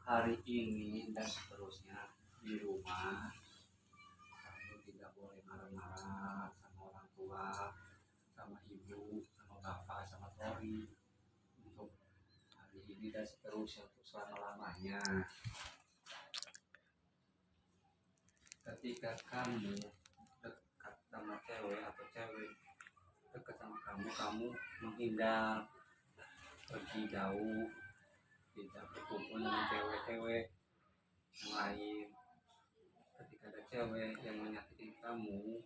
hari ini dan seterusnya di rumah kamu tidak boleh marah-marah sama orang tua, sama ibu, sama bapak, sama Tori untuk hari ini dan seterusnya untuk selama-lamanya. Ketika kamu dekat sama cewek atau cewek dekat sama kamu menghindar, pergi jauh, tidak berkumpul dengan cewek-cewek yang lain. Ketika ada cewek yang menyakiti kamu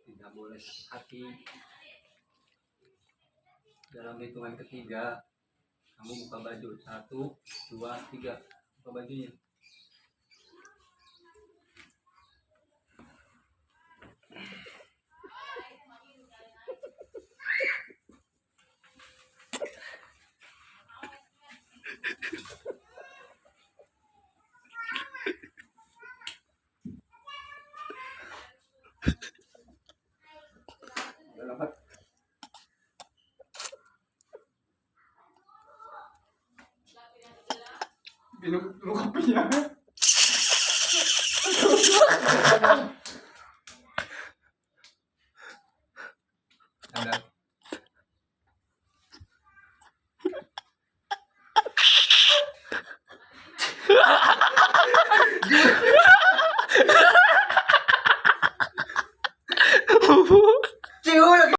tidak boleh sakit hati. Dalam hitungan ketiga, kamu buka baju. 1, 2, 3. Buka bajunya. Minum dulu kopinya. Ada.